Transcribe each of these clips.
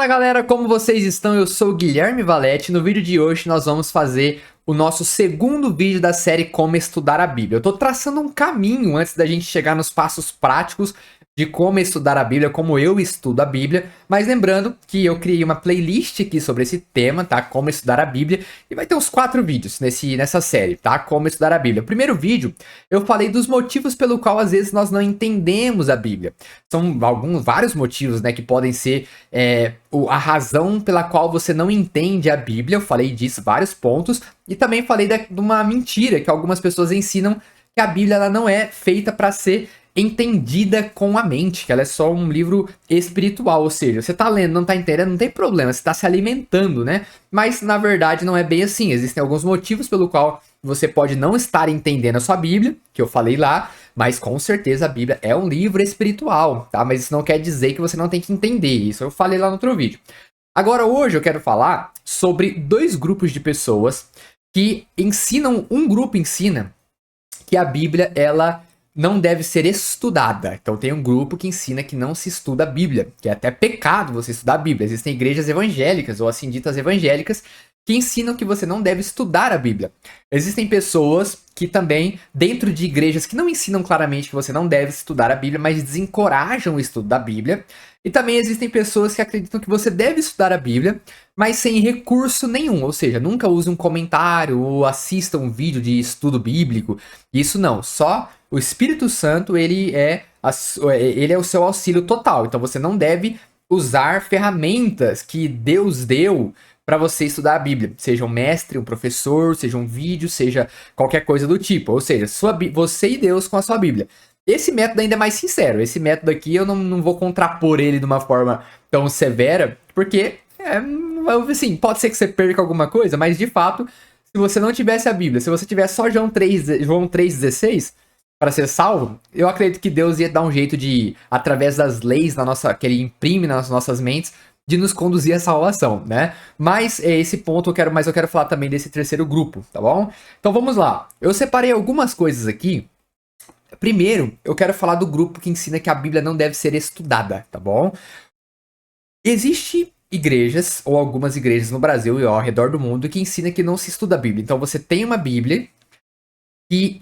Galera, como vocês estão? Eu sou o Guilherme Valete. No vídeo de hoje nós vamos fazer o nosso segundo vídeo da série Como Estudar a Bíblia. Eu tô traçando um caminho antes da gente chegar nos passos práticos de como estudar a Bíblia, como eu estudo a Bíblia, mas lembrando que eu criei uma playlist aqui sobre esse tema, tá? Como estudar a Bíblia, e vai ter uns 4 vídeos nessa série, tá? Como estudar a Bíblia. O primeiro vídeo, eu falei dos motivos pelo qual às vezes nós não entendemos a Bíblia. São vários motivos, né, que podem ser a razão pela qual você não entende a Bíblia. Eu falei disso, vários pontos, e também falei de uma mentira que algumas pessoas ensinam, que a Bíblia ela não é feita para ser entendida com a mente, que ela é só um livro espiritual, ou seja, você tá lendo, não tá entendendo, não tem problema, você tá se alimentando, né? Mas na verdade não é bem assim, existem alguns motivos pelo qual você pode não estar entendendo a sua Bíblia, que eu falei lá, mas com certeza a Bíblia é um livro espiritual, tá? Mas isso não quer dizer que você não tem que entender isso, eu falei lá no outro vídeo. Agora hoje eu quero falar sobre 2 grupos de pessoas que ensinam, um grupo ensina que a Bíblia, ela não deve ser estudada. Então tem um grupo que ensina que não se estuda a Bíblia, que é até pecado você estudar a Bíblia. Existem igrejas evangélicas, ou assim ditas evangélicas, que ensinam que você não deve estudar a Bíblia. Existem pessoas que também, dentro de igrejas que não ensinam claramente que você não deve estudar a Bíblia, mas desencorajam o estudo da Bíblia. E também existem pessoas que acreditam que você deve estudar a Bíblia, mas sem recurso nenhum, ou seja, nunca use um comentário ou assista um vídeo de estudo bíblico. Isso não, só o Espírito Santo, ele é o seu auxílio total. Então você não deve usar ferramentas que Deus deu para você estudar a Bíblia. Seja um mestre, um professor, seja um vídeo, seja qualquer coisa do tipo. Ou seja, você e Deus com a sua Bíblia. Esse método ainda é mais sincero. Esse método aqui eu não vou contrapor ele de uma forma tão severa, porque, assim, pode ser que você perca alguma coisa, mas de fato, se você não tivesse a Bíblia, se você tivesse só João 3,16 para ser salvo, eu acredito que Deus ia dar um jeito de, através das leis que ele imprime nas nossas mentes, de nos conduzir à salvação, né? Mas esse ponto eu quero falar também desse terceiro grupo, tá bom? Então vamos lá. Eu separei algumas coisas aqui. Primeiro, eu quero falar do grupo que ensina que a Bíblia não deve ser estudada, tá bom? Existem igrejas, ou algumas igrejas no Brasil e ao redor do mundo, que ensinam que não se estuda a Bíblia. Então você tem uma Bíblia e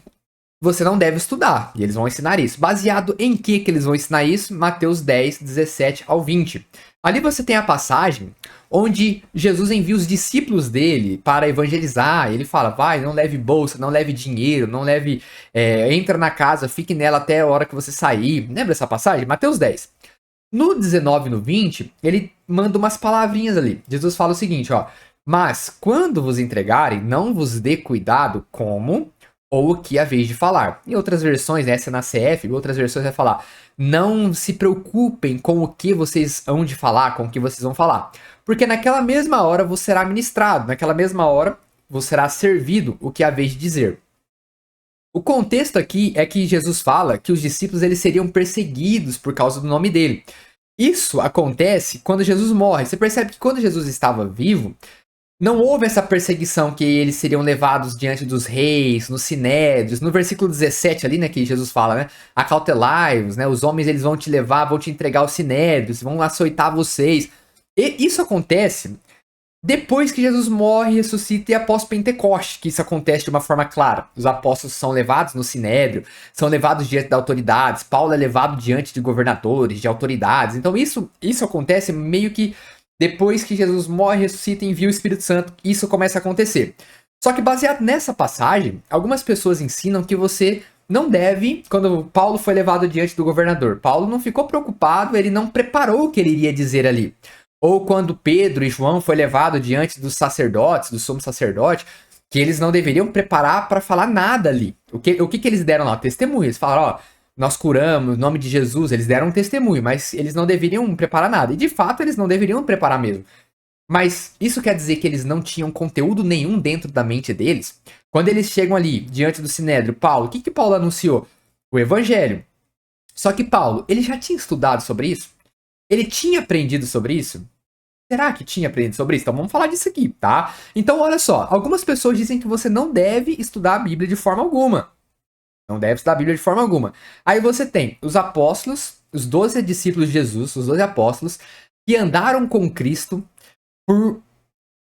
você não deve estudar, e eles vão ensinar isso. Baseado em que eles vão ensinar isso? Mateus 10, 17 ao 20. Ali você tem a passagem onde Jesus envia os discípulos dele para evangelizar. Ele fala, vai, não leve bolsa, não leve dinheiro, não leve... entra na casa, fique nela até a hora que você sair. Lembra essa passagem? Mateus 10. No 19 e no 20, ele manda umas palavrinhas ali. Jesus fala o seguinte, ó. Mas, quando vos entregarem, não vos dê cuidado como... ou o que haveis de falar. Em outras versões, essa é na CF, em outras versões vai falar, não se preocupem com o que vocês hão de falar, com o que vocês vão falar. Porque naquela mesma hora vos será ministrado, naquela mesma hora vos será servido o que haveis de dizer. O contexto aqui é que Jesus fala que os discípulos eles seriam perseguidos por causa do nome dele. Isso acontece quando Jesus morre. Você percebe que quando Jesus estava vivo, não houve essa perseguição que eles seriam levados diante dos reis, nos sinédrios. No versículo 17 ali, né, que Jesus fala, né, acautelai-vos, né, os homens eles vão te levar, vão te entregar aos sinédrios, vão açoitar vocês. E isso acontece depois que Jesus morre, ressuscita e após Pentecoste, que isso acontece de uma forma clara. Os apóstolos são levados no sinédrio, são levados diante de autoridades, Paulo é levado diante de governadores, de autoridades. Então isso acontece meio que depois que Jesus morre, ressuscita e envia o Espírito Santo, isso começa a acontecer. Só que baseado nessa passagem, algumas pessoas ensinam que você não deve, quando Paulo foi levado diante do governador, Paulo não ficou preocupado, ele não preparou o que ele iria dizer ali. Ou quando Pedro e João foi levado diante dos sacerdotes, do sumo sacerdote, que eles não deveriam preparar para falar nada ali. O que eles deram lá? Testemunho. Eles falaram, ó, nós curamos, em nome de Jesus, eles deram um testemunho, mas eles não deveriam preparar nada. E de fato, eles não deveriam preparar mesmo. Mas isso quer dizer que eles não tinham conteúdo nenhum dentro da mente deles? Quando eles chegam ali, diante do sinédrio, Paulo, o que Paulo anunciou? O evangelho. Só que Paulo, ele já tinha estudado sobre isso? Ele tinha aprendido sobre isso? Será que tinha aprendido sobre isso? Então vamos falar disso aqui, tá? Então olha só, algumas pessoas dizem que você não deve estudar a Bíblia de forma alguma. Não deve estudar a Bíblia de forma alguma. Aí você tem os apóstolos, os 12 discípulos de Jesus, os 12 apóstolos, que andaram com Cristo por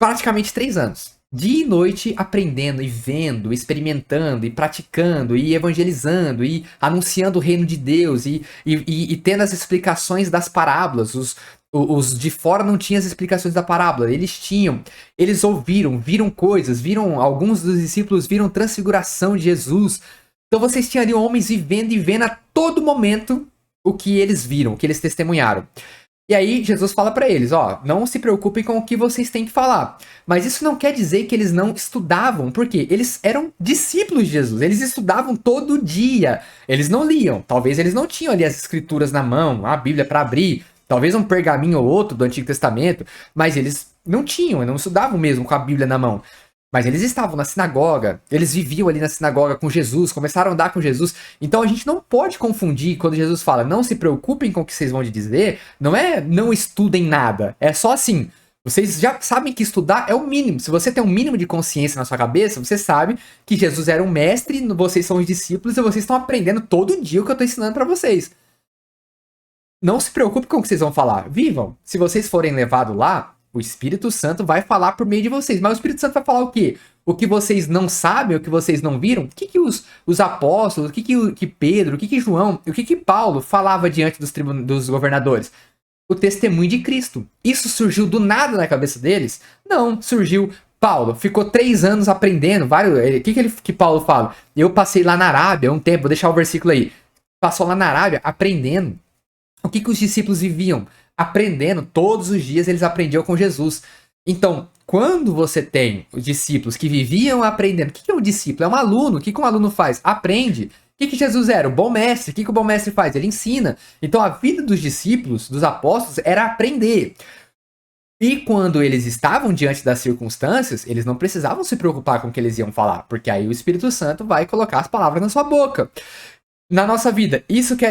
praticamente 3 anos. Dia e noite aprendendo e vendo, experimentando e praticando e evangelizando e anunciando o reino de Deus e tendo as explicações das parábolas. Os de fora não tinham as explicações da parábola, eles tinham. Eles ouviram, viram coisas, viram, alguns dos discípulos viram transfiguração de Jesus. Então vocês tinham ali homens vivendo e vendo a todo momento o que eles viram, o que eles testemunharam. E aí Jesus fala pra eles, ó, não se preocupem com o que vocês têm que falar. Mas isso não quer dizer que eles não estudavam, porque eles eram discípulos de Jesus, eles estudavam todo dia. Eles não liam, talvez eles não tinham ali as escrituras na mão, a Bíblia pra abrir, talvez um pergaminho ou outro do Antigo Testamento, mas eles não tinham, não estudavam mesmo com a Bíblia na mão. Mas eles estavam na sinagoga, eles viviam ali na sinagoga com Jesus, começaram a andar com Jesus. Então a gente não pode confundir quando Jesus fala, não se preocupem com o que vocês vão dizer, não é não estudem nada, é só assim. Vocês já sabem que estudar é o mínimo. Se você tem um mínimo de consciência na sua cabeça, você sabe que Jesus era um mestre, vocês são os discípulos e vocês estão aprendendo todo dia o que eu estou ensinando para vocês. Não se preocupe com o que vocês vão falar, vivam. Se vocês forem levados lá, o Espírito Santo vai falar por meio de vocês. Mas o Espírito Santo vai falar o quê? O que vocês não sabem, o que vocês não viram? O que os apóstolos, o que Pedro, o que João, o que Paulo falava diante dos governadores? O testemunho de Cristo. Isso surgiu do nada na cabeça deles? Não, surgiu. Paulo ficou 3 anos aprendendo. O que Paulo fala? Eu passei lá na Arábia um tempo, vou deixar o versículo aí. Passou lá na Arábia aprendendo. O que os discípulos viviam? Aprendendo, todos os dias eles aprendiam com Jesus. Então, quando você tem os discípulos que viviam aprendendo, o que é um discípulo? É um aluno. O que um aluno faz? Aprende. O que Jesus era? O bom mestre. O que o bom mestre faz? Ele ensina. Então, a vida dos discípulos, dos apóstolos, era aprender. E quando eles estavam diante das circunstâncias, eles não precisavam se preocupar com o que eles iam falar, porque aí o Espírito Santo vai colocar as palavras na sua boca. Na nossa vida, isso que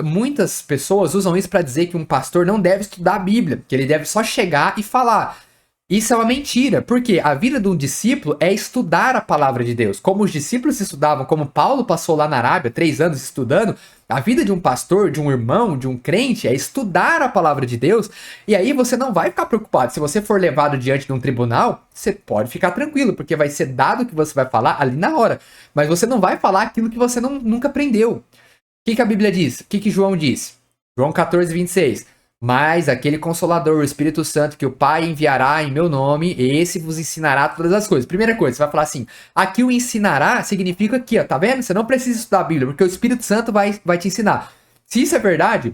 muitas pessoas usam isso para dizer que um pastor não deve estudar a Bíblia, que ele deve só chegar e falar. Isso é uma mentira, porque a vida de um discípulo é estudar a palavra de Deus. Como os discípulos estudavam, como Paulo passou lá na Arábia 3 anos estudando, a vida de um pastor, de um irmão, de um crente é estudar a palavra de Deus. E aí você não vai ficar preocupado. Se você for levado diante de um tribunal, você pode ficar tranquilo, porque vai ser dado o que você vai falar ali na hora. Mas você não vai falar aquilo que você nunca aprendeu. O que a Bíblia diz? O que João diz? João 14, 26. Mas aquele Consolador, o Espírito Santo, que o Pai enviará em meu nome, esse vos ensinará todas as coisas. Primeira coisa, você vai falar assim, aqui o ensinará significa aqui, ó, tá vendo? Você não precisa estudar a Bíblia, porque o Espírito Santo vai te ensinar. Se isso é verdade,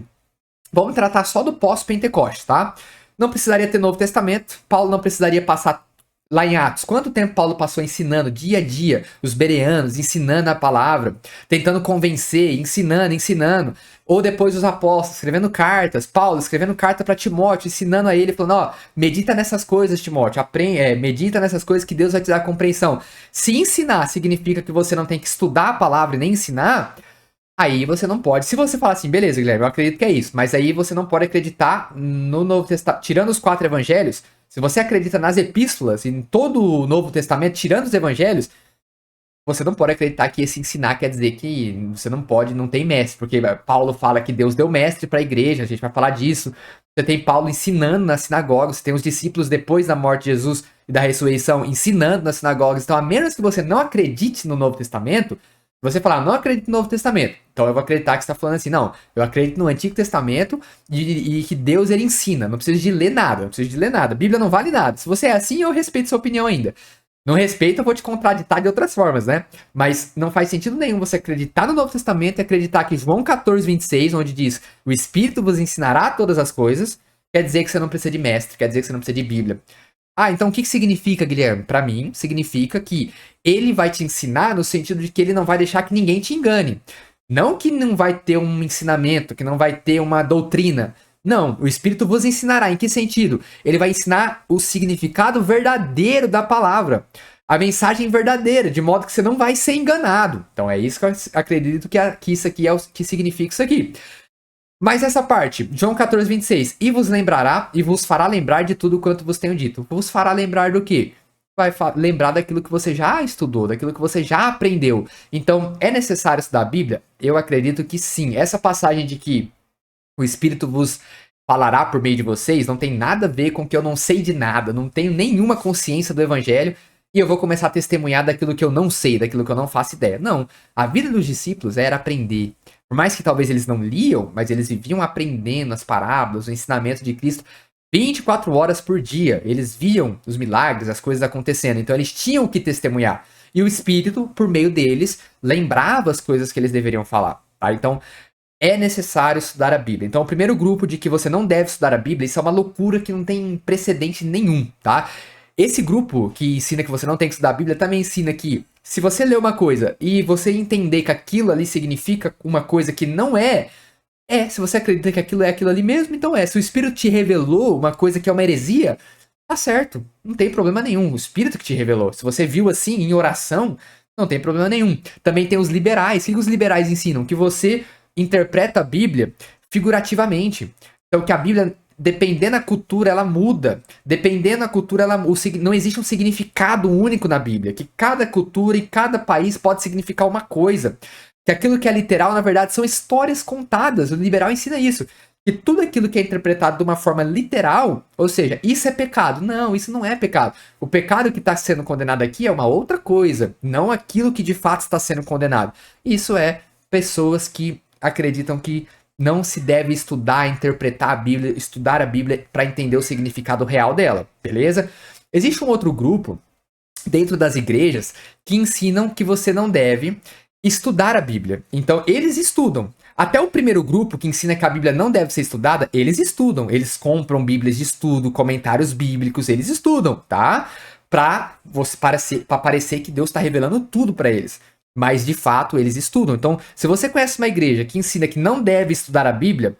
vamos tratar só do pós-Pentecostes, tá? Não precisaria ter Novo Testamento, Paulo não precisaria passar lá em Atos. Quanto tempo Paulo passou ensinando, dia a dia, os bereanos, ensinando a palavra, tentando convencer, ensinando. Ou depois os apóstolos, escrevendo cartas, Paulo escrevendo carta para Timóteo, ensinando a ele, falando, ó, medita nessas coisas, Timóteo, medita nessas coisas que Deus vai te dar compreensão. Se ensinar significa que você não tem que estudar a palavra e nem ensinar, aí você não pode. Se você falar assim, beleza, Guilherme, eu acredito que é isso, mas aí você não pode acreditar no Novo Testamento, tirando os 4 evangelhos, se você acredita nas epístolas, em todo o Novo Testamento, tirando os evangelhos, você não pode acreditar que esse ensinar quer dizer que você não pode, não tem mestre, porque Paulo fala que Deus deu mestre para a igreja, a gente vai falar disso. Você tem Paulo ensinando nas sinagogas, você tem os discípulos depois da morte de Jesus e da ressurreição ensinando nas sinagogas. Então, a menos que você não acredite no Novo Testamento, você falar, não acredito no Novo Testamento, então eu vou acreditar que você está falando assim, não, eu acredito no Antigo Testamento e que Deus ele ensina, não precisa de ler nada, a Bíblia não vale nada. Se você é assim, eu respeito sua opinião ainda. Não respeito, eu vou te contraditar de outras formas, né? Mas não faz sentido nenhum você acreditar no Novo Testamento e acreditar que João 14, 26, onde diz, o Espírito vos ensinará todas as coisas, quer dizer que você não precisa de mestre, quer dizer que você não precisa de Bíblia. Ah, então o que significa, Guilherme? Para mim, significa que ele vai te ensinar no sentido de que ele não vai deixar que ninguém te engane. Não que não vai ter um ensinamento, que não vai ter uma doutrina. Não, o Espírito vos ensinará. Em que sentido? Ele vai ensinar o significado verdadeiro da palavra. A mensagem verdadeira, de modo que você não vai ser enganado. Então é isso que eu acredito que isso aqui é o que significa isso aqui. Mas essa parte, João 14, 26. E vos lembrará, e vos fará lembrar de tudo quanto vos tenho dito. Vos fará lembrar do quê? Vai lembrar daquilo que você já estudou, daquilo que você já aprendeu. Então, é necessário estudar a Bíblia? Eu acredito que sim. Essa passagem de que o Espírito vos falará por meio de vocês não tem nada a ver com que eu não sei de nada, não tenho nenhuma consciência do evangelho e eu vou começar a testemunhar daquilo que eu não sei, daquilo que eu não faço ideia. Não, a vida dos discípulos era aprender. Por mais que talvez eles não liam, mas eles viviam aprendendo as parábolas, o ensinamento de Cristo 24 horas por dia. Eles viam os milagres, as coisas acontecendo, então eles tinham que testemunhar. E o Espírito, por meio deles, lembrava as coisas que eles deveriam falar. Tá? Então, é necessário estudar a Bíblia. Então, o primeiro grupo de que você não deve estudar a Bíblia, isso é uma loucura que não tem precedente nenhum, tá? Esse grupo que ensina que você não tem que estudar a Bíblia também ensina que se você ler uma coisa e você entender que aquilo ali significa uma coisa que não é, se você acredita que aquilo é aquilo ali mesmo, então é. Se o Espírito te revelou uma coisa que é uma heresia, tá certo, não tem problema nenhum. O Espírito que te revelou. Se você viu assim em oração, não tem problema nenhum. Também tem os liberais. O que os liberais ensinam? Que você interpreta a Bíblia figurativamente. Então, que a Bíblia, dependendo da cultura, ela muda. Dependendo da cultura, não existe um significado único na Bíblia. Que cada cultura e cada país pode significar uma coisa. Que aquilo que é literal, na verdade, são histórias contadas. O liberal ensina isso. Que tudo aquilo que é interpretado de uma forma literal, ou seja, isso é pecado. Não, isso não é pecado. O pecado que está sendo condenado aqui é uma outra coisa. Não aquilo que de fato está sendo condenado. Isso é pessoas que acreditam que não se deve estudar, interpretar a Bíblia, estudar a Bíblia para entender o significado real dela, beleza? Existe um outro grupo dentro das igrejas que ensinam que você não deve estudar a Bíblia. Então, eles estudam. Até o primeiro grupo que ensina que a Bíblia não deve ser estudada, eles estudam. Eles compram bíblias de estudo, comentários bíblicos, eles estudam, tá? Para parecer que Deus está revelando tudo para eles. Mas, de fato, eles estudam. Então, se você conhece uma igreja que ensina que não deve estudar a Bíblia,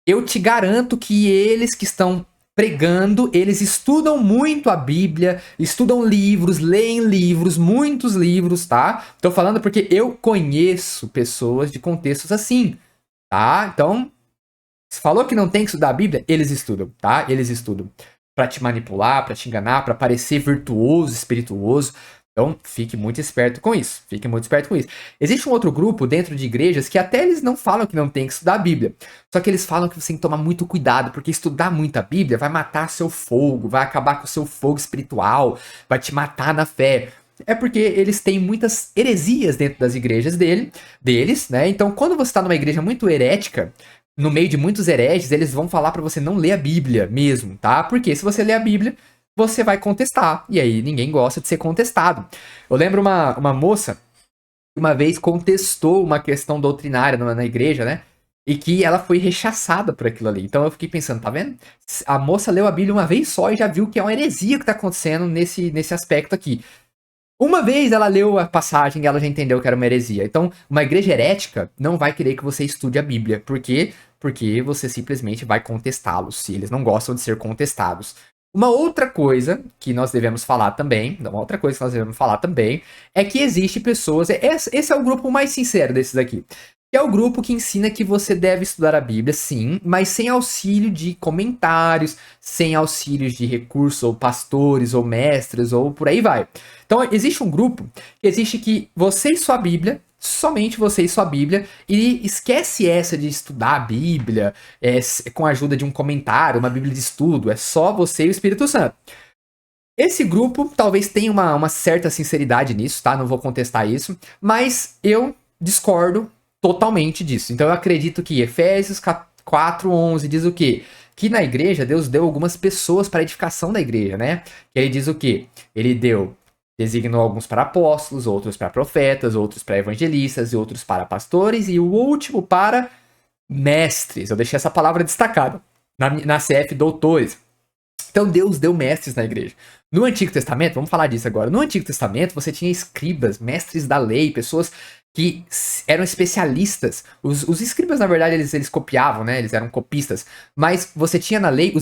eu te garanto que eles que estão pregando, eles estudam muito a Bíblia, estudam livros, leem livros, muitos livros, tá? Tô falando porque eu conheço pessoas de contextos assim, tá? Então, se falou que não tem que estudar a Bíblia, eles estudam, tá? Eles estudam pra te manipular, pra te enganar, pra parecer virtuoso, espirituoso. Então, fique muito esperto com isso. Fique muito esperto com isso. Existe um outro grupo dentro de igrejas que até eles não falam que não tem que estudar a Bíblia. Só que eles falam que você tem que tomar muito cuidado, porque estudar muito a Bíblia vai matar seu fogo, vai acabar com o seu fogo espiritual, vai te matar na fé. É porque eles têm muitas heresias dentro das igrejas deles, né? Então, quando você está numa igreja muito herética, no meio de muitos hereges, eles vão falar para você não ler a Bíblia mesmo, tá? Porque se você ler a Bíblia, você vai contestar. E aí ninguém gosta de ser contestado. Eu lembro uma moça que uma vez contestou uma questão doutrinária na igreja, né? E que ela foi rechaçada por aquilo ali. Então eu fiquei pensando, tá vendo? A moça leu a Bíblia uma vez só e já viu que é uma heresia que tá acontecendo nesse aspecto aqui. Uma vez ela leu a passagem e ela já entendeu que era uma heresia. Então, uma igreja herética não vai querer que você estude a Bíblia. Por quê? Porque você simplesmente vai contestá-los, se eles não gostam de ser contestados. Uma outra coisa que nós devemos falar também, é que existe pessoas, esse é o grupo mais sincero desses aqui, que é o grupo que ensina que você deve estudar a Bíblia, sim, mas sem auxílio de comentários, sem auxílios de recursos, ou pastores, ou mestres, ou por aí vai. Então, existe um grupo que existe que você e sua Bíblia, somente você e sua Bíblia, e esquece essa de estudar a Bíblia com a ajuda de um comentário, uma Bíblia de estudo, é só você e o Espírito Santo. Esse grupo talvez tenha uma certa sinceridade nisso, tá? Não vou contestar isso, mas eu discordo totalmente disso. Então eu acredito que Efésios 4:11 diz o quê? Que na igreja Deus deu algumas pessoas para a edificação da igreja, né? Que ele diz o quê? Ele designou alguns para apóstolos, outros para profetas, outros para evangelistas e outros para pastores e o último para mestres. Eu deixei essa palavra destacada na CF doutores. Então Deus deu mestres na igreja. No Antigo Testamento, vamos falar disso agora. No Antigo Testamento você tinha escribas, mestres da lei, pessoas que eram especialistas. Os escribas, na verdade, eles copiavam, né? Eles eram copistas. Mas você tinha na lei,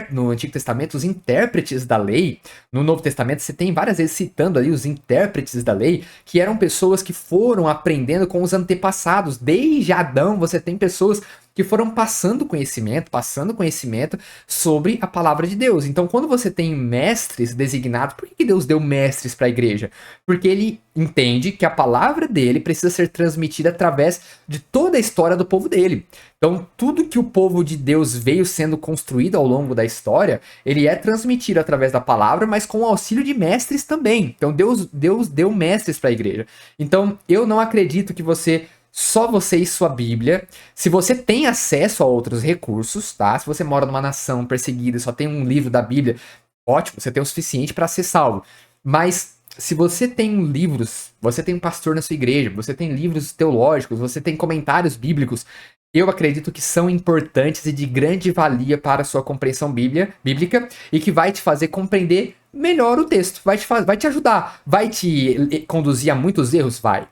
no Antigo Testamento, os intérpretes da lei. No Novo Testamento, você tem várias vezes citando ali os intérpretes da lei, que eram pessoas que foram aprendendo com os antepassados. Desde Adão, você tem pessoas que foram passando conhecimento sobre a palavra de Deus. Então, quando você tem mestres designados. Por que Deus deu mestres para a igreja? Porque ele entende que a palavra dele precisa ser transmitida através de toda a história do povo dele. Então, tudo que o povo de Deus veio sendo construído ao longo da história, ele é transmitido através da palavra, mas com o auxílio de mestres também. Então, Deus deu mestres para a igreja. Então, eu não acredito que só você e sua Bíblia, se você tem acesso a outros recursos, tá? Se você mora numa nação perseguida e só tem um livro da Bíblia, ótimo, você tem o suficiente para ser salvo. Mas se você tem livros, você tem um pastor na sua igreja, você tem livros teológicos, você tem comentários bíblicos, eu acredito que são importantes e de grande valia para a sua compreensão bíblica e que vai te fazer compreender melhor o texto, vai te ajudar, vai te conduzir a muitos erros, vai.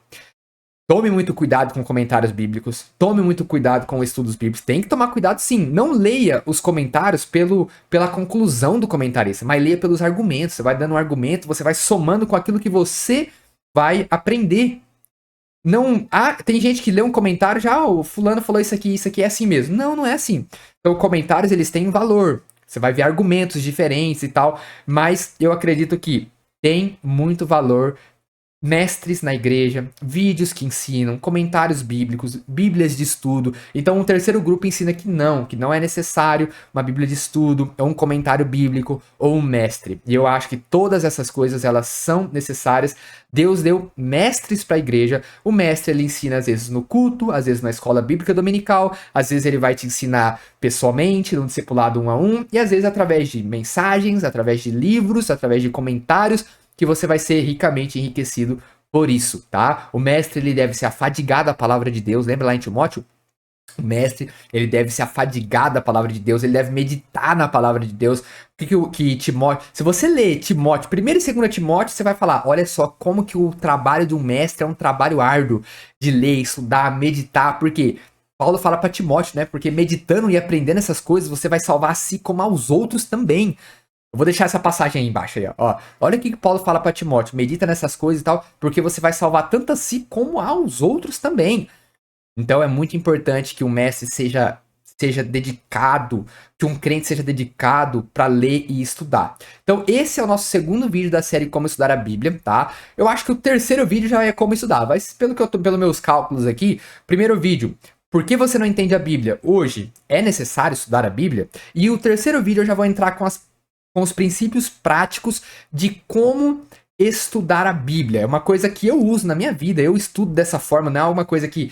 Tome muito cuidado com comentários bíblicos. Tome muito cuidado com estudos bíblicos. Tem que tomar cuidado, sim. Não leia os comentários pela conclusão do comentarista, mas leia pelos argumentos. Você vai dando um argumento, você vai somando com aquilo que você vai aprender. Não, tem gente que lê um comentário já, o fulano falou isso aqui é assim mesmo. Não, não é assim. Então, comentários, eles têm valor. Você vai ver argumentos diferentes e tal, mas eu acredito que tem muito valor mestres na igreja, vídeos que ensinam, comentários bíblicos, bíblias de estudo. Então, um terceiro grupo ensina que não é necessário uma bíblia de estudo, ou um comentário bíblico, ou um mestre. E eu acho que todas essas coisas, elas são necessárias. Deus deu mestres para a igreja. O mestre, ele ensina às vezes no culto, às vezes na escola bíblica dominical, às vezes ele vai te ensinar pessoalmente, no discipulado 1 a 1, e às vezes através de mensagens, através de livros, através de comentários, que você vai ser ricamente enriquecido por isso, tá? O mestre, ele deve se afadigar da palavra de Deus. Lembra lá em Timóteo? O mestre, ele deve se afadigar da palavra de Deus, ele deve meditar na palavra de Deus. Que Timóteo, se você ler Timóteo, 1º e 2º Timóteo, você vai falar, olha só como que o trabalho de um mestre é um trabalho árduo de ler, estudar, meditar, porque Paulo fala para Timóteo, né? Porque meditando e aprendendo essas coisas, você vai salvar a si como aos outros também. Eu vou deixar essa passagem aí embaixo aí, ó. Olha o que Paulo fala para Timóteo. Medita nessas coisas e tal, porque você vai salvar tanto a si como aos outros também. Então é muito importante que o mestre seja dedicado, que um crente seja dedicado para ler e estudar. Então esse é o nosso segundo vídeo da série Como Estudar a Bíblia, tá? Eu acho que o terceiro vídeo já é como estudar, mas pelos meus cálculos aqui, primeiro vídeo, por que você não entende a Bíblia? Hoje é necessário estudar a Bíblia? E o terceiro vídeo eu já vou entrar com os princípios práticos de como estudar a Bíblia. É uma coisa que eu uso na minha vida, eu estudo dessa forma, não é uma coisa que,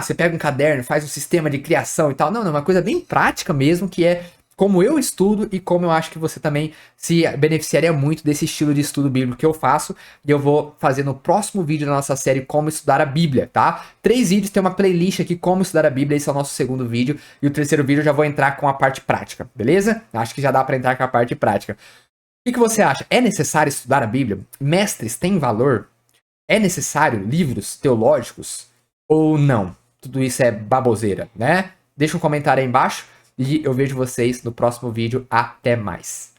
você pega um caderno, faz um sistema de criação e tal. Não, é uma coisa bem prática mesmo, que é como eu estudo e como eu acho que você também se beneficiaria muito desse estilo de estudo bíblico que eu faço. E eu vou fazer no próximo vídeo da nossa série Como Estudar a Bíblia, tá? 3 vídeos, tem uma playlist aqui, Como Estudar a Bíblia, esse é o nosso segundo vídeo. E o terceiro vídeo eu já vou entrar com a parte prática, beleza? Acho que já dá pra entrar com a parte prática. O que você acha? É necessário estudar a Bíblia? Mestres têm valor? É necessário livros teológicos? Ou não? Tudo isso é baboseira, né? Deixa um comentário aí embaixo. E eu vejo vocês no próximo vídeo. Até mais.